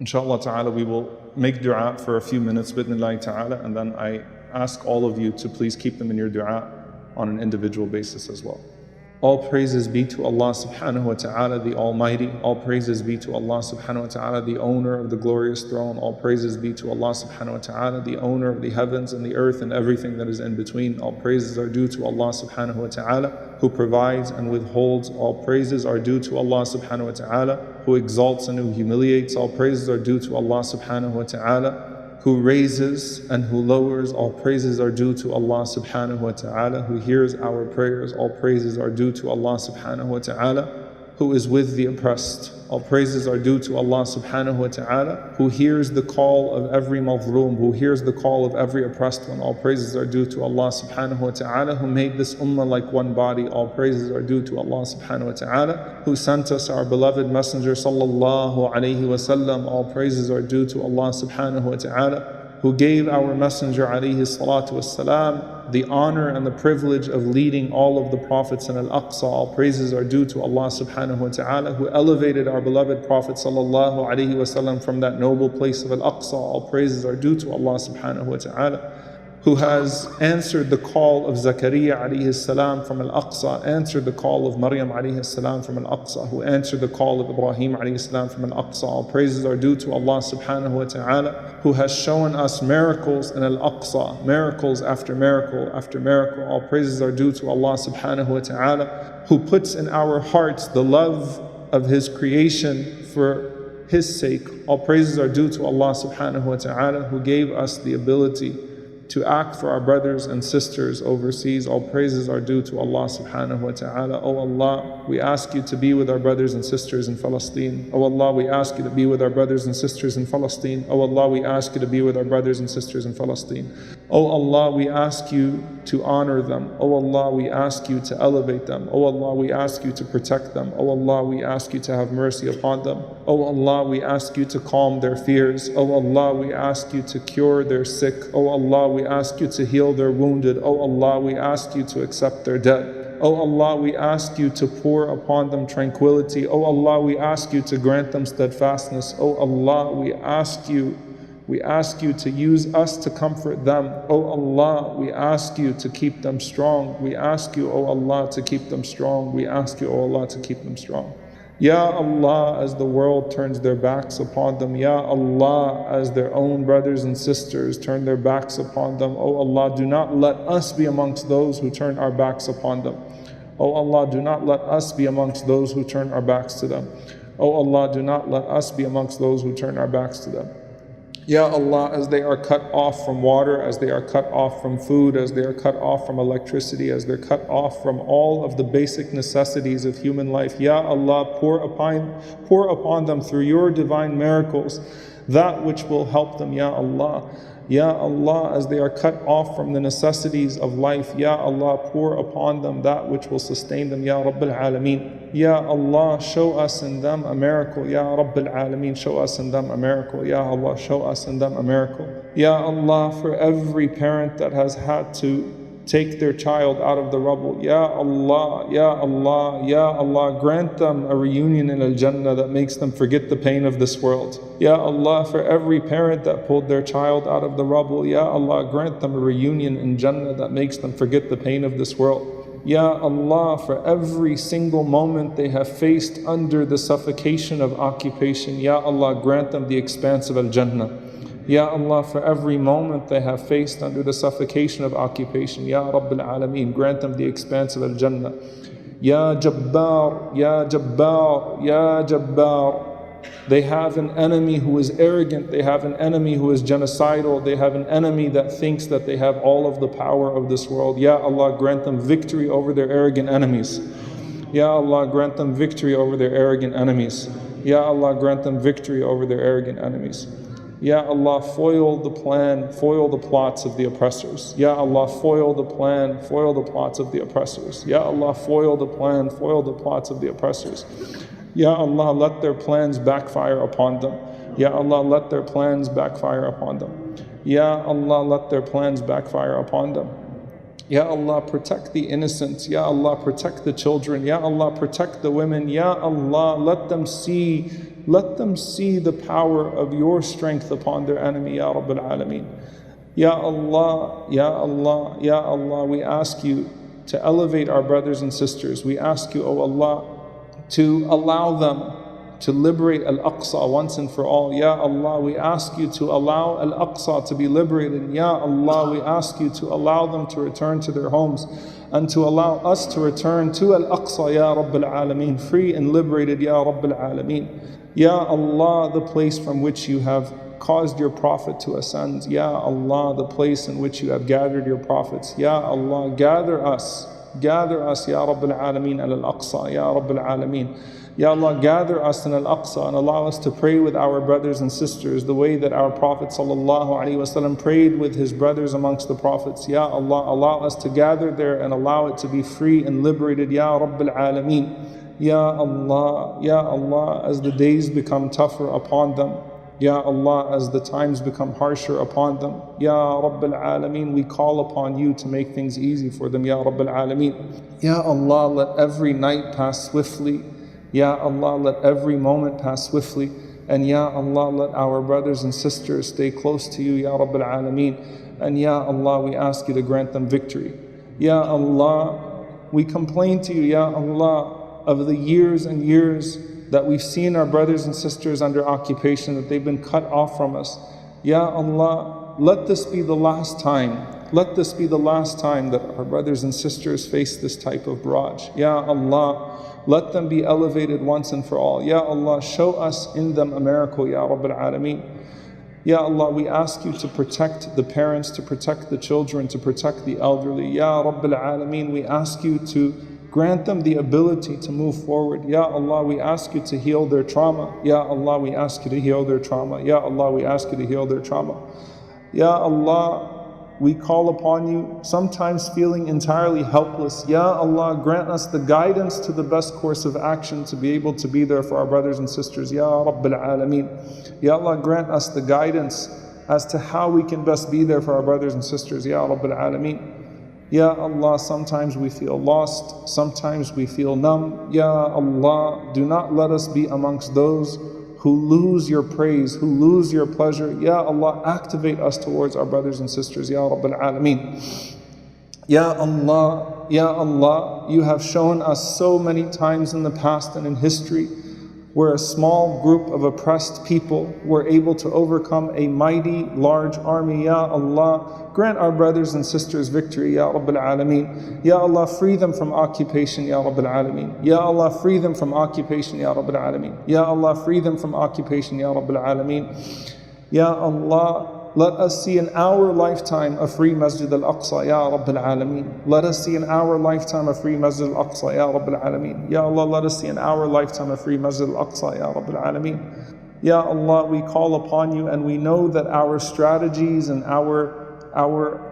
Inshallah ta'ala, we will make dua for a few minutes, bidnillahi ta'ala, and then I ask all of you to please keep them in your dua on an individual basis as well. All praises be to Allah subhanahu wa ta'ala, the Almighty. All praises be to Allah subhanahu wa ta'ala, the owner of the glorious throne. All praises be to Allah subhanahu wa ta'ala, the owner of the heavens and the earth and everything that is in between. All praises are due to Allah subhanahu wa ta'ala, who provides and withholds. All praises are due to Allah subhanahu wa ta'ala, who exalts and who humiliates. All praises are due to Allah subhanahu wa ta'ala, who raises and who lowers. All praises are due to Allah subhanahu wa ta'ala, who hears our prayers. All praises are due to Allah subhanahu wa ta'ala, who is with the oppressed. All praises are due to Allah subhanahu wa ta'ala, who hears the call of every mazloom, who hears the call of every oppressed one. All praises are due to Allah subhanahu wa ta'ala, who made this ummah like one body. All praises are due to Allah subhanahu wa ta'ala, who sent us our beloved messenger sallallahu alayhi wasallam. All praises are due to Allah subhanahu wa ta'ala, who gave our messenger alayhi salatu wassalam the honor and the privilege of leading all of the prophets in Al-Aqsa. All praises are due to Allah subhanahu wa ta'ala, who elevated our beloved Prophet sallallahu alayhi wasallam from that noble place of Al-Aqsa. All praises are due to Allah subhanahu wa ta'ala, who has answered the call of Zakaria alayhi salam from Al-Aqsa, answered the call of Maryam alayhi salam from Al-Aqsa, who answered the call of Ibrahim alayhi salam from Al-Aqsa. All praises are due to Allah subhanahu wa ta'ala, who has shown us miracles in Al-Aqsa, miracles after miracle after miracle. All praises are due to Allah subhanahu wa ta'ala, who puts in our hearts the love of His creation for His sake. All praises are due to Allah subhanahu wa ta'ala, who gave us the ability to act for our brothers and sisters overseas. All praises are due to Allah subhanahu wa ta'ala. Oh Allah, we ask you to be with our brothers and sisters in Palestine. Oh Allah, we ask you to be with our brothers and sisters in Palestine. Oh Allah, we ask you to be with our brothers and sisters in Palestine. Oh Allah, we ask you to honor them. Oh Allah, we ask you to elevate them. Oh Allah, we ask you to protect them. Oh Allah, we ask you to have mercy upon them. Oh Allah, we ask you to calm their fears. Oh Allah, we ask you to cure their sick. Oh Allah, we ask you to heal their wounded. Oh Allah, we ask you to accept their dead. Oh Allah, we ask you to pour upon them tranquility. Oh Allah, we ask you to grant them steadfastness. Oh Allah, we ask you to use us to comfort them. Oh Allah, we ask you to keep them strong. We ask you, oh Allah, to keep them strong. We ask you, oh Allah, to keep them strong. Ya Allah, as the world turns their backs upon them, Ya Allah, as their own brothers and sisters turn their backs upon them, oh Allah, do not let us be amongst those who turn our backs upon them. Oh Allah, do not let us be amongst those who turn our backs to them. Oh Allah, do not let us be amongst those who turn our backs to them. Ya Allah, as they are cut off from water, as they are cut off from food, as they are cut off from electricity, as they're cut off from all of the basic necessities of human life, Ya Allah, pour upon them through your divine miracles that which will help them, Ya Allah. Ya Allah, as they are cut off from the necessities of life, Ya Allah, pour upon them that which will sustain them, Ya Rabbil Alameen. Ya Allah, show us in them a miracle, Ya Rabbil Alameen, show us in them a miracle, Ya Allah, show us in them a miracle. Ya Allah, for every parent that has had to take their child out of the rubble, Ya Allah, Ya Allah, Ya Allah, grant them a reunion in Al-Jannah that makes them forget the pain of this world. Ya Allah, for every parent that pulled their child out of the rubble, Ya Allah, grant them a reunion in Jannah that makes them forget the pain of this world. Ya Allah, for every single moment they have faced under the suffocation of occupation, Ya Allah, grant them the expanse of Al-Jannah. Ya Allah, for every moment they have faced under the suffocation of occupation, Ya Rabbil Alameen, grant them the expanse of Al-Jannah. Ya Jabbar, Ya Jabbar, Ya Jabbar. They have an enemy who is arrogant, they have an enemy who is genocidal, they have an enemy that thinks that they have all of the power of this world. Ya Allah, grant them victory over their arrogant enemies. Ya Allah, grant them victory over their arrogant enemies. Ya Allah, grant them victory over their arrogant enemies. Ya Allah, foil the plan, foil the plots of the oppressors. Ya Allah, foil the plan, foil the plots of the oppressors. Ya Allah, foil the plan, foil the plots of the oppressors. Ya Allah, let their plans backfire upon them. Ya Allah, let their plans backfire upon them. Ya Allah, let their plans backfire upon them. Ya Allah, protect the innocent. Ya Allah, protect the children. Ya Allah, protect the women. Ya Allah, let them see Let them see the power of your strength upon their enemy, Ya Rabbil Alameen. Ya Allah, Ya Allah, Ya Allah, we ask you to elevate our brothers and sisters. We ask you, O Allah, to allow them to liberate Al-Aqsa once and for all. Ya Allah, we ask you to allow Al-Aqsa to be liberated. Ya Allah, we ask you to allow them to return to their homes and to allow us to return to Al-Aqsa, Ya Rabbil Alameen, free and liberated, Ya Rabbil Alameen. Ya Allah, the place from which you have caused your Prophet to ascend. Ya Allah, the place in which you have gathered your prophets. Ya Allah, gather us, Ya Rabbil Alameen, Al-Aqsa, Ya Rabbil Alameen. Ya Allah, gather us in Al-Aqsa and allow us to pray with our brothers and sisters the way that our Prophet ﷺ prayed with his brothers amongst the prophets. Ya Allah, allow us to gather there and allow it to be free and liberated, Ya Rabbil Alameen. Ya Allah, as the days become tougher upon them, Ya Allah, as the times become harsher upon them, Ya Rabbil Alameen, we call upon you to make things easy for them, Ya Rabbil Alameen. Ya Allah, let every night pass swiftly. Ya Allah, let every moment pass swiftly. And Ya Allah, let our brothers and sisters stay close to you, Ya Rabbil Alameen. And Ya Allah, we ask you to grant them victory. Ya Allah, we complain to you, Ya Allah, of the years and years that we've seen our brothers and sisters under occupation, that they've been cut off from us. Ya Allah, let this be the last time. Let this be the last time that our brothers and sisters face this type of barrage. Ya Allah, let them be elevated once and for all. Ya Allah, show us in them a miracle, Ya Rabbil Alameen. Ya Allah, we ask you to protect the parents, to protect the children, to protect the elderly. Ya Rabbil Alameen, we ask you to grant them the ability to move forward. Ya Allah, we ask you to heal their trauma. Ya Allah, we ask you to heal their trauma. Ya Allah, we ask you to heal their trauma. Ya Allah, we call upon you, sometimes feeling entirely helpless. Ya Allah, grant us the guidance to the best course of action to be able to be there for our brothers and sisters. Ya Rabbil Alameen. Ya Allah, grant us the guidance as to how we can best be there for our brothers and sisters. Ya Rabbil Alameen. Ya Allah, sometimes we feel lost, sometimes we feel numb. Ya Allah, do not let us be amongst those who lose your praise, who lose your pleasure. Ya Allah, activate us towards our brothers and sisters, Ya Rabbil Alameen. Ya Allah, you have shown us so many times in the past and in history where a small group of oppressed people were able to overcome a mighty, large army. Ya Allah, grant our brothers and sisters victory, Ya Rabbil Alameen. Ya Allah, free them from occupation, Ya Rabbil Alameen. Ya Allah, free them from occupation, Ya Rabbil Alameen. Ya Allah, free them from occupation, Ya Rabbil Alameen. Ya Allah, let us see in our lifetime a free Masjid al-Aqsa, Ya Rabbil Alameen. Let us see in our lifetime a free Masjid al-Aqsa, Ya Rabbil Alameen. Ya Allah, let us see in our lifetime a free Masjid al-Aqsa, Ya Rabbil Alameen. Ya Allah, we call upon you and we know that our strategies and our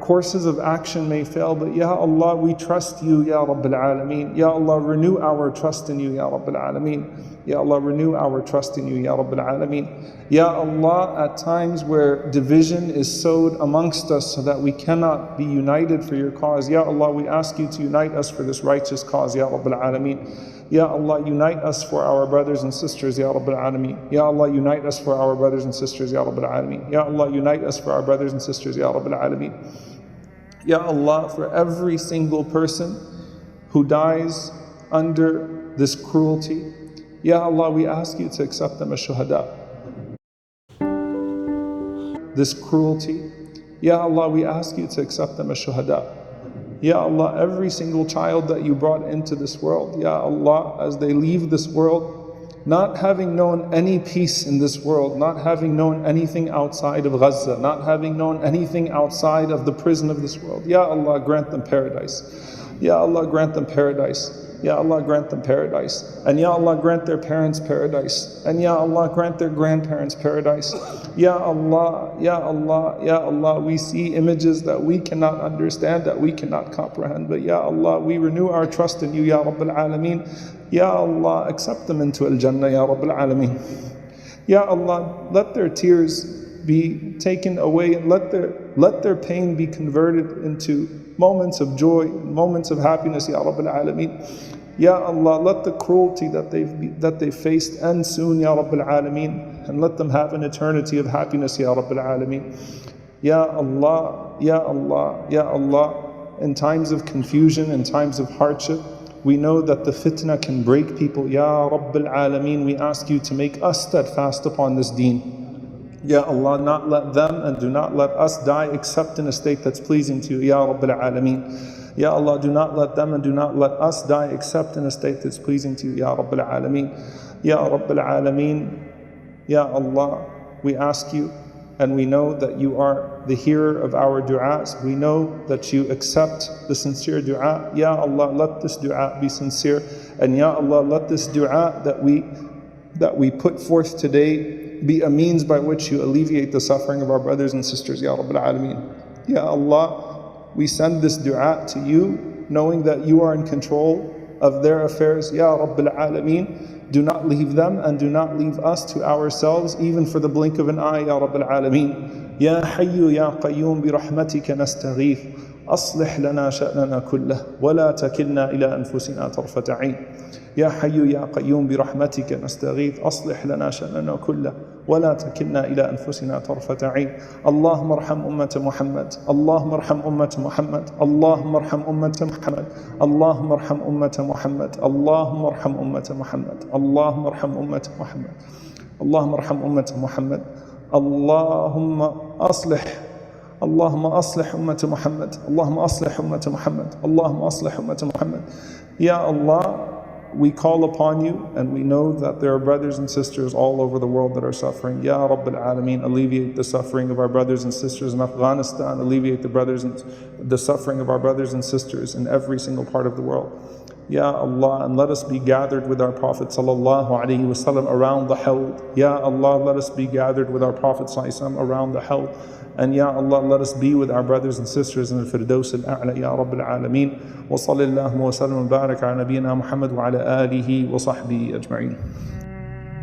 courses of action may fail, but Ya Allah, we trust you, Ya Rabbil Alameen. Ya Allah, renew our trust in you, Ya Rabbil Alameen. Ya Allah, renew our trust in you, Ya Rabbil Alameen. Ya Allah, at times where division is sowed amongst us so that we cannot be united for your cause, Ya Allah, we ask you to unite us for this righteous cause, Ya Rabbil Alameen. Ya Allah, unite us for our brothers and sisters, Ya Rabbil Alameen. Ya Allah, unite us for our brothers and sisters, Ya Rabbil Alameen. Ya Allah, unite us for our brothers and sisters, Ya Rabbil Alameen. Ya Allah, for every single person who dies under this cruelty, Ya Allah, we ask you to accept them as shuhada. This cruelty, Ya Allah, we ask you to accept them as shuhada. Ya Allah, every single child that you brought into this world, Ya Allah, as they leave this world, not having known any peace in this world, not having known anything outside of Gaza, not having known anything outside of the prison of this world, Ya Allah, grant them paradise. Ya Allah, grant them paradise. Ya Allah, grant them paradise. And Ya Allah, grant their parents paradise. And Ya Allah, grant their grandparents paradise. Ya Allah, Ya Allah, Ya Allah, we see images that we cannot understand, that we cannot comprehend. But Ya Allah, we renew our trust in you, Ya Rabbil Alameen. Ya Allah, accept them into Al-Jannah, Ya Rabbil Alameen. Ya Allah, let their tears be taken away and let their pain be converted into moments of joy, moments of happiness, Ya Rabbil Alameen. Ya Allah, let the cruelty that they've faced end soon, Ya Rabbil Alameen, and let them have an eternity of happiness, Ya Rabbil Alameen. Ya Allah, Ya Allah, Ya Allah, in times of confusion, in times of hardship, we know that the fitna can break people. Ya Rabbil Alameen, we ask you to make us steadfast upon this deen. Ya Allah, not let them and do not let us die except in a state that's pleasing to you, Ya Rabbil Alameen. Ya Allah, do not let them and do not let us die except in a state that's pleasing to you, Ya Rabbil Alameen. Ya Rabbil Alameen, Ya Allah, we ask you and we know that you are the hearer of our du'as. We know that you accept the sincere du'a. Ya Allah, let this du'a be sincere. And Ya Allah, let this du'a that we put forth today be a means by which you alleviate the suffering of our brothers and sisters, Ya Rabbil Alameen. Ya Allah, we send this du'a to you, knowing that you are in control of their affairs, Ya Rabbil Alameen. Do not leave them and do not leave us to ourselves, even for the blink of an eye, Ya Rabbil Alameen. Ya Hayyu Ya Qayyum bi rahmatika nastaghith. أصلح لنا شأننا كله ولا تكلنا إلى أنفسنا طرفة عين. يا حي يا قيوم برحمتك نستغيث أصلح لنا شأننا كله ولا تكلنا إلى أنفسنا طرفة عين. اللهم ارحم أمة محمد، اللهم ارحم أمة محمد، اللهم ارحم أمة محمد، اللهم ارحم أمة محمد، اللهم ارحم أمة محمد، اللهم ارحم أمة محمد، اللهم ارحم أمة محمد. اللهم أصلح أمة محمد، اللهم أصلح أمة محمد، اللهم أصلح أمة محمد. Ya Allah, we call upon you and we know that there are brothers and sisters all over the world that are suffering. Ya Rabbil Alameen, alleviate the suffering of our brothers and sisters in Afghanistan, alleviate the suffering of our brothers and sisters in every single part of the world. Ya Allah, and let us be gathered with our Prophet sallallahu alaihi wasallam around the Hawd. Ya Allah, let us be gathered with our Prophet sallallahu alaihi wasallam around the Hawd. And Ya Allah, let us be with our brothers and sisters in the Firdaus al-A'la, Ya Rabbil Alameen. Wa sallallahu wa sallam wa barak ala nabiyyina Muhammad wa ala alihi wa sahbihi ajma'in.